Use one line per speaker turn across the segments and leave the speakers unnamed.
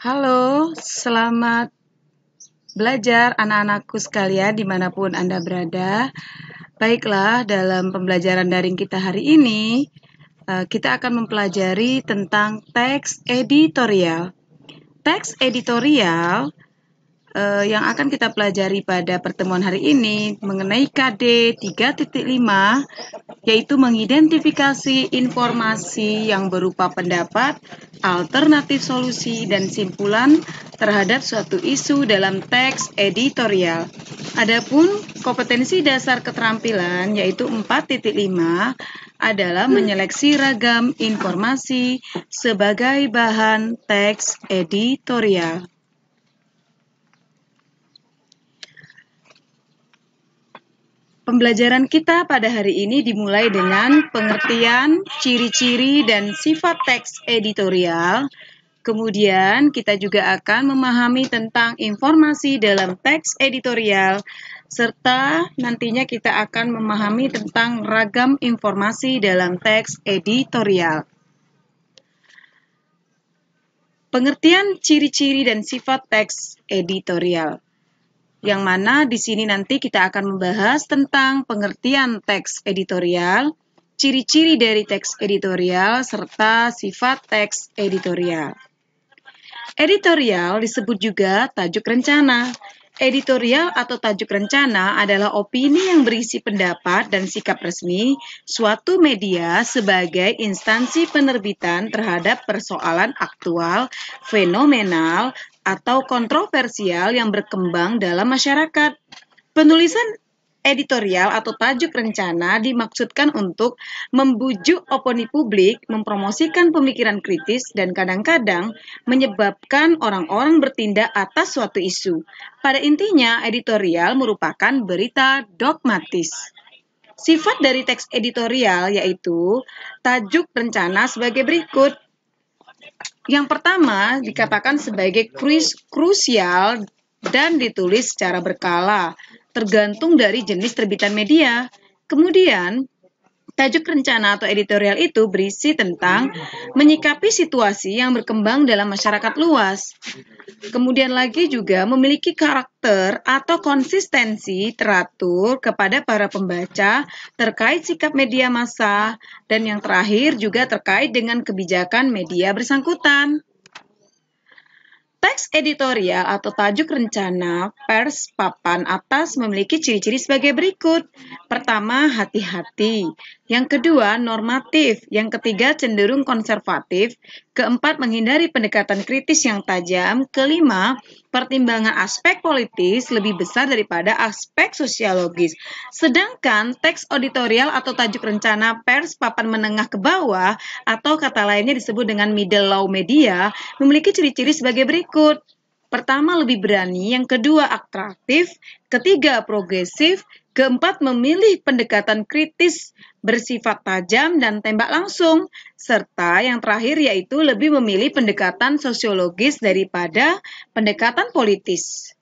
Halo, selamat belajar anak-anakku sekalian dimanapun Anda berada. Baiklah, dalam pembelajaran daring kita hari ini, kita akan mempelajari tentang teks editorial. Teks editorial yang akan kita pelajari pada pertemuan hari ini mengenai KD 3.5, yaitu mengidentifikasi informasi yang berupa pendapat, alternatif solusi, dan simpulan terhadap suatu isu dalam teks editorial. Adapun kompetensi dasar keterampilan yaitu 4.5 adalah menyeleksi ragam informasi sebagai bahan teks editorial. Pembelajaran kita pada hari ini dimulai dengan pengertian, ciri-ciri, dan sifat teks editorial. Kemudian kita juga akan memahami tentang informasi dalam teks editorial, serta nantinya kita akan memahami tentang ragam informasi dalam teks editorial. Pengertian, ciri-ciri, dan sifat teks editorial. Yang mana di sini nanti kita akan membahas tentang pengertian teks editorial, ciri-ciri dari teks editorial, serta sifat teks editorial. Editorial disebut juga tajuk rencana. Editorial atau tajuk rencana adalah opini yang berisi pendapat dan sikap resmi suatu media sebagai instansi penerbitan terhadap persoalan aktual, fenomenal, atau kontroversial yang berkembang dalam masyarakat. Penulisan editorial atau tajuk rencana dimaksudkan untuk membujuk opini publik, mempromosikan pemikiran kritis, dan kadang-kadang menyebabkan orang-orang bertindak atas suatu isu. Pada intinya, editorial merupakan berita dogmatis. Sifat dari teks editorial yaitu tajuk rencana sebagai berikut. Yang pertama dikatakan sebagai krusial dan ditulis secara berkala, tergantung dari jenis terbitan media. Kemudian, tajuk rencana atau editorial itu berisi tentang menyikapi situasi yang berkembang dalam masyarakat luas. Kemudian lagi juga memiliki karakter atau konsistensi teratur kepada para pembaca terkait sikap media massa. Dan yang terakhir juga terkait dengan kebijakan media bersangkutan. Teks editorial atau tajuk rencana pers papan atas memiliki ciri-ciri sebagai berikut. Pertama, hati-hati. Yang kedua, normatif. Yang ketiga, cenderung konservatif. Keempat, menghindari pendekatan kritis yang tajam. Kelima, pertimbangan aspek politis lebih besar daripada aspek sosiologis. Sedangkan teks editorial atau tajuk rencana pers papan menengah ke bawah atau kata lainnya disebut dengan middle low media memiliki ciri-ciri sebagai berikut. Pertama, lebih berani. Yang kedua, atraktif. Ketiga, progresif. Keempat, memilih pendekatan kritis bersifat tajam dan tembak langsung. Serta yang terakhir yaitu lebih memilih pendekatan sosiologis daripada pendekatan politis.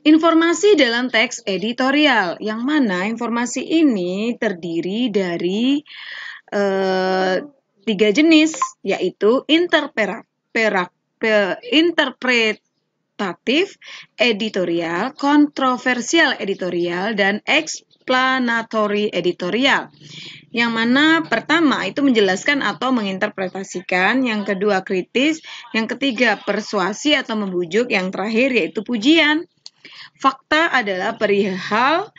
Informasi dalam teks editorial, yang mana informasi ini terdiri dari 3 jenis, yaitu interpretatif editorial, kontroversial editorial, dan explanatory editorial. Yang mana pertama itu menjelaskan atau menginterpretasikan, yang kedua kritis, yang ketiga persuasi atau membujuk, yang terakhir yaitu pujian. Fakta adalah perihal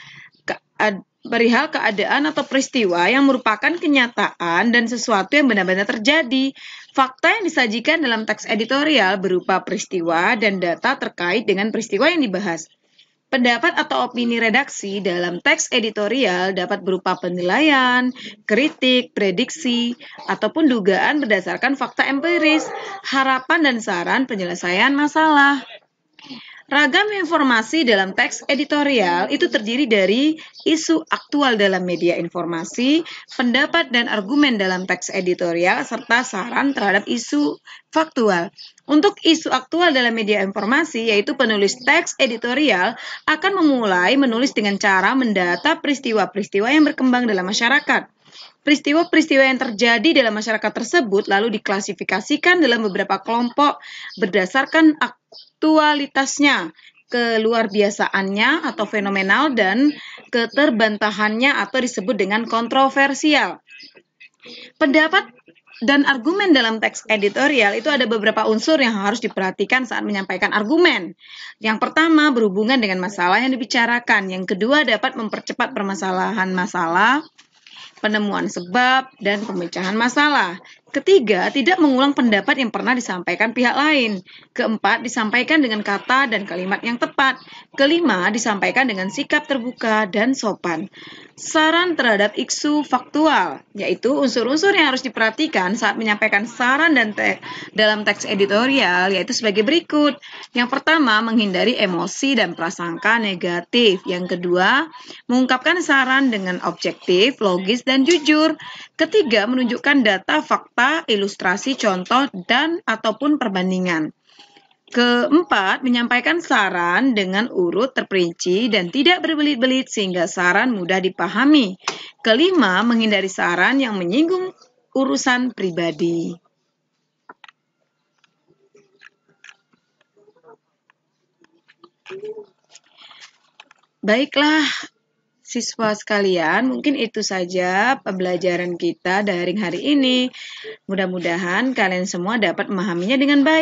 keadaan atau peristiwa yang merupakan kenyataan dan sesuatu yang benar-benar terjadi. Fakta yang disajikan dalam teks editorial berupa peristiwa dan data terkait dengan peristiwa yang dibahas. Pendapat atau opini redaksi dalam teks editorial dapat berupa penilaian, kritik, prediksi, ataupun dugaan berdasarkan fakta empiris, harapan dan saran penyelesaian masalah. Ragam informasi dalam teks editorial itu terdiri dari isu aktual dalam media informasi, pendapat dan argumen dalam teks editorial, serta saran terhadap isu faktual. Untuk isu aktual dalam media informasi, yaitu penulis teks editorial akan memulai menulis dengan cara mendata peristiwa-peristiwa yang berkembang dalam masyarakat. Peristiwa-peristiwa yang terjadi dalam masyarakat tersebut lalu diklasifikasikan dalam beberapa kelompok berdasarkan aktualitasnya, keluar biasaannya atau fenomenal, dan keterbantahannya atau disebut dengan kontroversial. Pendapat dan argumen dalam teks editorial itu ada beberapa unsur yang harus diperhatikan saat menyampaikan argumen. Yang pertama, berhubungan dengan masalah yang dibicarakan. Yang kedua, dapat mempercepat permasalahan masalah, penemuan sebab, dan pemecahan masalah. Ketiga, tidak mengulang pendapat yang pernah disampaikan pihak lain. Keempat, disampaikan dengan kata dan kalimat yang tepat. Kelima, disampaikan dengan sikap terbuka dan sopan. Saran terhadap isu faktual, yaitu unsur-unsur yang harus diperhatikan saat menyampaikan saran dan dalam teks editorial, yaitu sebagai berikut. Yang pertama, menghindari emosi dan prasangka negatif. Yang kedua, mengungkapkan saran dengan objektif, logis, dan jujur. Ketiga, menunjukkan data, fakta, ilustrasi, contoh, dan ataupun perbandingan. Keempat, menyampaikan saran dengan urut terperinci dan tidak berbelit-belit sehingga saran mudah dipahami. Kelima, menghindari saran yang menyinggung urusan pribadi. Baiklah, siswa sekalian, mungkin itu saja pembelajaran kita daring hari ini. Mudah-mudahan kalian semua dapat memahaminya dengan baik.